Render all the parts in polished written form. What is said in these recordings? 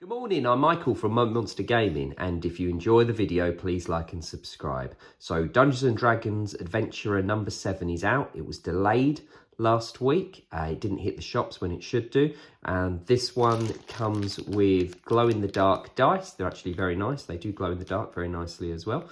Good morning, I'm Michael from Monster Gaming, and if you enjoy the video, please like and subscribe. So Dungeons and Dragons Adventurer number 7 is out. It was delayed last week. It didn't hit the shops when it should do. And this one comes with glow-in-the-dark dice. They're actually very nice. They do glow in the dark very nicely as well.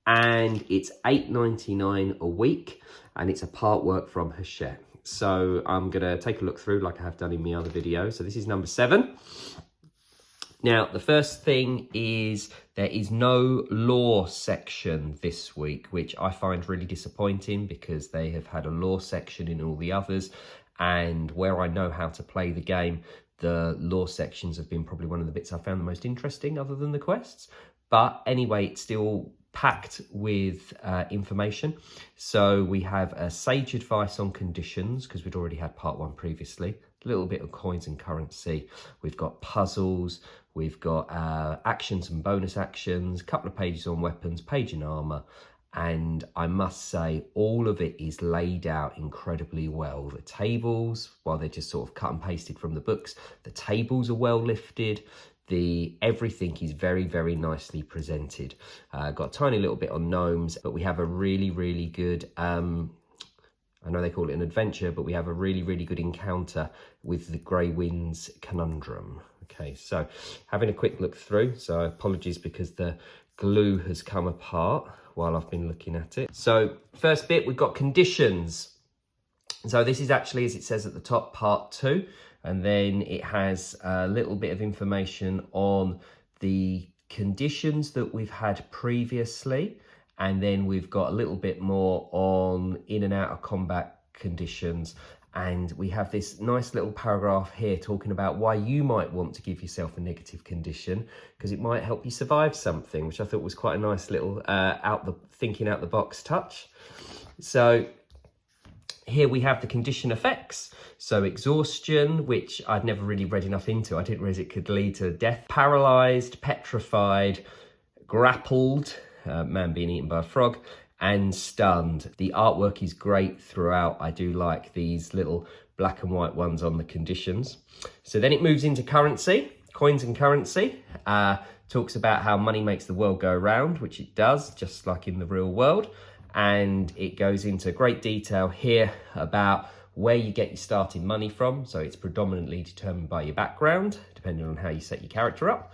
And it's $8.99 a week, and it's a part work from Hachette. So I'm going to take a look through like I have done in my other video. So this is number 7. Now, the first thing is there is no lore section this week, which I find really disappointing because they have had a lore section in all the others. And where I know how to play the game, the lore sections have been probably one of the bits I found the most interesting other than the quests. But anyway, it's still packed with information. So we have a sage advice on conditions, because we'd already had part 1 previously. A little bit of coins and currency. We've got puzzles. We've got actions and bonus actions, a couple of pages on weapons, page in armour, and I must say all of it is laid out incredibly well. The tables, while they're just sort of cut and pasted from the books, the tables are well lifted. Everything is very, very nicely presented. Got a tiny little bit on gnomes, but we have a really, really good, I know they call it an adventure, but we have a really, really good encounter with the Grey Winds Conundrum. Okay, so having a quick look through. So apologies because the glue has come apart while I've been looking at it. So first bit, we've got conditions. So this is actually, as it says at the top, part 2. And then it has a little bit of information on the conditions that we've had previously. And then we've got a little bit more on in and out of combat conditions. And we have this nice little paragraph here talking about why you might want to give yourself a negative condition, because it might help you survive something, which I thought was quite a nice little thinking out the box touch. So here we have the condition effects. So exhaustion, which I'd never really read enough into. I didn't realize it could lead to death. Paralyzed, petrified, grappled, man being eaten by a frog, and stunned. The artwork is great throughout. I do like these little black and white ones on the conditions. So then it moves into currency, coins and currency. Talks about how money makes the world go round, which it does, just like in the real world. And it goes into great detail here about where you get your starting money from. So it's predominantly determined by your background, depending on how you set your character up.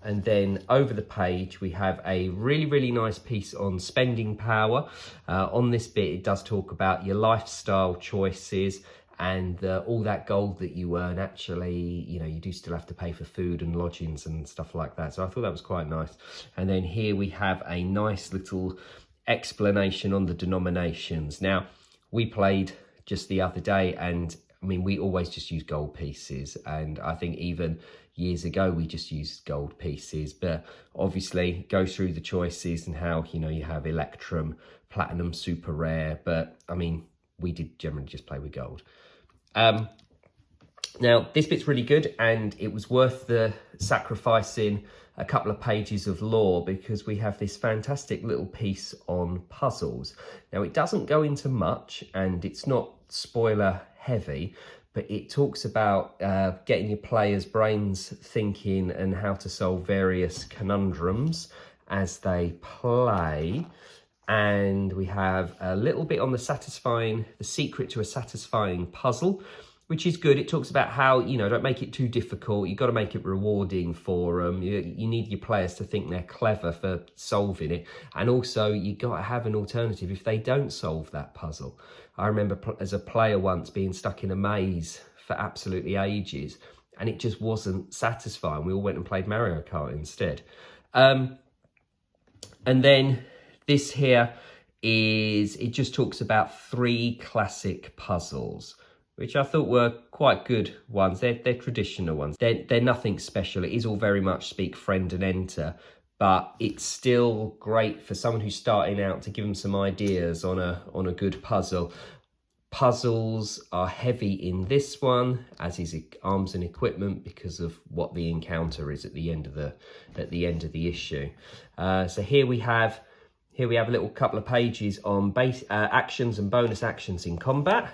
And then over the page, we have a really, really nice piece on spending power. On this bit, it does talk about your lifestyle choices and all that gold that you earn. Actually, you know, you do still have to pay for food and lodgings and stuff like that. So I thought that was quite nice. And then here we have a nice little explanation on the denominations. Now, we played just the other day, and I mean, we always just use gold pieces. And I think even years ago, we just used gold pieces, but obviously go through the choices and how, you know, you have Electrum, Platinum, super rare. But I mean, we did generally just play with gold. Now, this bit's really good, and it was worth the sacrificing a couple of pages of lore because we have this fantastic little piece on puzzles. Now, it doesn't go into much, and it's not spoiler heavy, but it talks about getting your players' brains thinking and how to solve various conundrums as they play. And we have a little bit on the secret to a satisfying puzzle, which is good. It talks about how, you know, don't make it too difficult. You've got to make it rewarding for them. You need your players to think they're clever for solving it. And also, you got to have an alternative if they don't solve that puzzle. I remember as a player once being stuck in a maze for absolutely ages, and it just wasn't satisfying. We all went and played Mario Kart instead. And then this here it just talks about 3 classic puzzles, which I thought were quite good ones. They're traditional ones. They're nothing special. It is all very much speak, friend and enter, but it's still great for someone who's starting out to give them some ideas on a good puzzle. Puzzles are heavy in this one, as is arms and equipment, because of what the encounter is at the end of the issue. So here we have a little couple of pages on base actions and bonus actions in combat.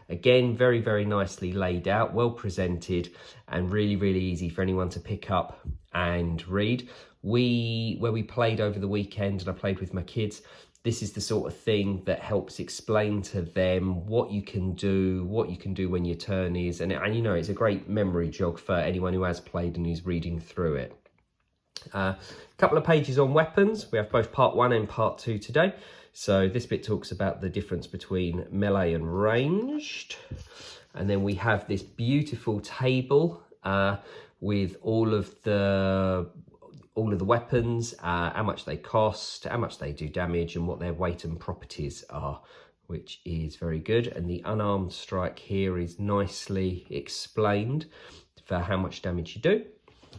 Again, very, very nicely laid out, well presented, and really, really easy for anyone to pick up and read. Where we played over the weekend, and I played with my kids, this is the sort of thing that helps explain to them what you can do when your turn is, and you know, it's a great memory jog for anyone who has played and is reading through it. A couple of pages on weapons. We have both part 1 and part 2 today. So this bit talks about the difference between melee and ranged. And then we have this beautiful table with all of the weapons, how much they cost, how much they do damage, and what their weight and properties are, which is very good. And the unarmed strike here is nicely explained for how much damage you do.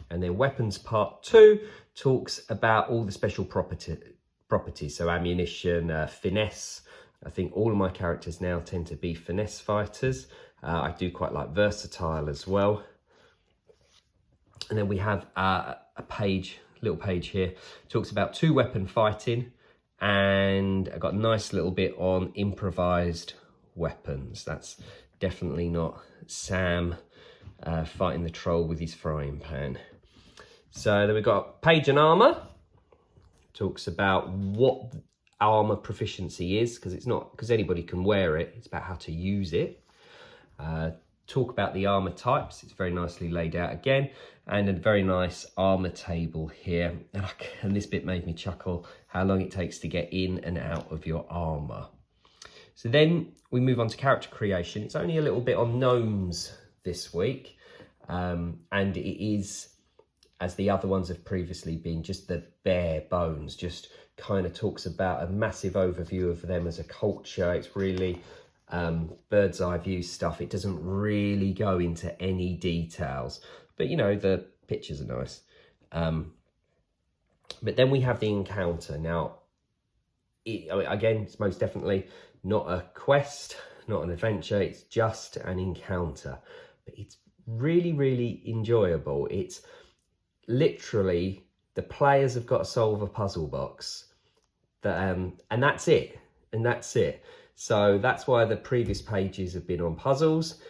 And then weapons part 2 talks about all the special properties, so ammunition, finesse. I think all of my characters now tend to be finesse fighters. I do quite like versatile as well. And then we have a little page here, talks about 2-weapon fighting, and I got a nice little bit on improvised weapons. That's definitely not Sam fighting the troll with his frying pan. So then we've got page and armor. Talks about what armor proficiency is, because it's not because anybody can wear it, it's about how to use it. Talk about the armor types, it's very nicely laid out again, and a very nice armor table here. And this bit made me chuckle, how long it takes to get in and out of your armor. So then we move on to character creation. It's only a little bit on gnomes this week, and it is, as the other ones have previously been, just the bare bones, just kind of talks about a massive overview of them as a culture. It's really bird's eye view stuff. It doesn't really go into any details, but you know, the pictures are nice. But then we have the encounter. Now, again, it's most definitely not a quest, not an adventure, it's just an encounter. But it's really, really enjoyable. It's literally the players have got to solve a puzzle box, and that's it. So that's why the previous pages have been on puzzles.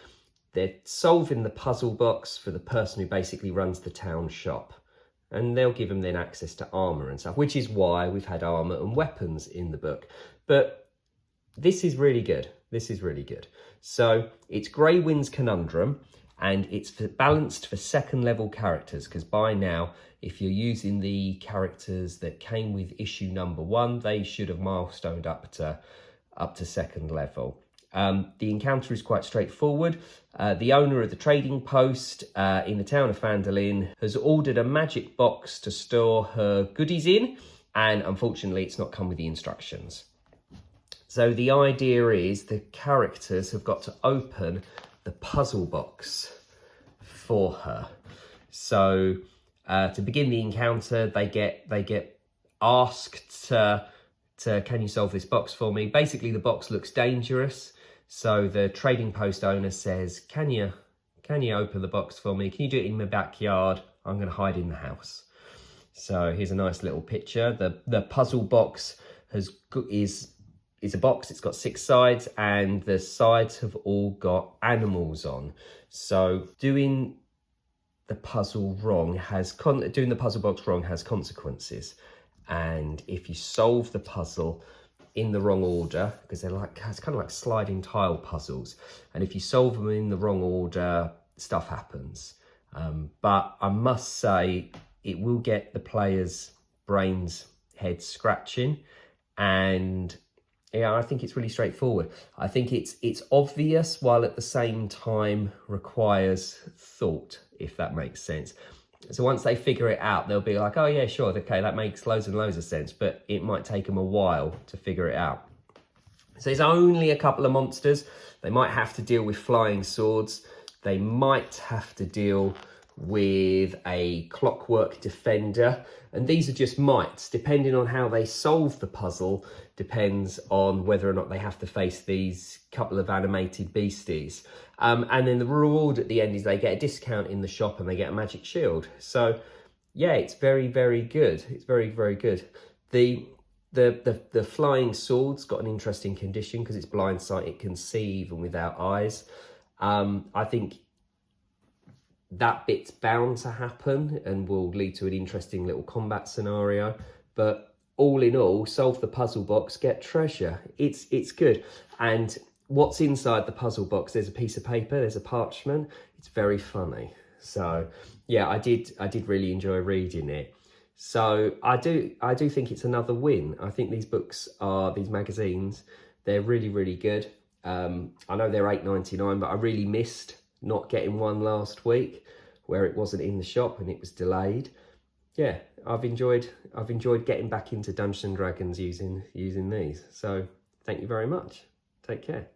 They're solving the puzzle box for the person who basically runs the town shop, and they'll give them then access to armor and stuff, which is why we've had armor and weapons in the book. But this is really good. So it's Grey Wind's Conundrum, and it's balanced for second level characters, because by now, if you're using the characters that came with issue number 1, they should have milestoned up to second level. The encounter is quite straightforward. The owner of the trading post in the town of Phandalin has ordered a magic box to store her goodies in, and unfortunately it's not come with the instructions. So the idea is the characters have got to open the puzzle box for her. So to begin the encounter, they get asked to can you solve this box for me? Basically, the box looks dangerous, so the trading post owner says, can you open the box for me? Can you do it in my backyard? I'm going to hide in the house. So here's a nice little picture. The puzzle box is a box. It's got 6 sides, and the sides have all got animals on. So doing the puzzle box wrong has consequences. And if you solve the puzzle in the wrong order, because it's kind of like sliding tile puzzles, and if you solve them in the wrong order, stuff happens. But I must say, it will get the players' heads scratching, and yeah, I think it's really straightforward. I think it's obvious, while at the same time requires thought, if that makes sense. So once they figure it out, they'll be like, oh yeah, sure, okay, that makes loads and loads of sense, but it might take them a while to figure it out. So there's only a couple of monsters. They might have to deal with flying swords. They might have to deal with a clockwork defender, and these are just mights. Depending on how they solve the puzzle depends on whether or not they have to face these couple of animated beasties. And then the reward at the end is they get a discount in the shop and they get a magic shield. So yeah, it's very, very good. It's very, very good. The The flying sword's got an interesting condition because it's blind sight, it can see even without eyes. I think that bit's bound to happen and will lead to an interesting little combat scenario. But all in all, solve the puzzle box, get treasure. It's good. And what's inside the puzzle box? There's a piece of paper, there's a parchment. It's very funny. So yeah, I did really enjoy reading it. So I do think it's another win. I think these magazines, they're really, really good. I know they're $8.99, but I really missed not getting one last week where it wasn't in the shop and it was delayed. Yeah, I've enjoyed getting back into Dungeons and Dragons using these. So thank you very much. Take care.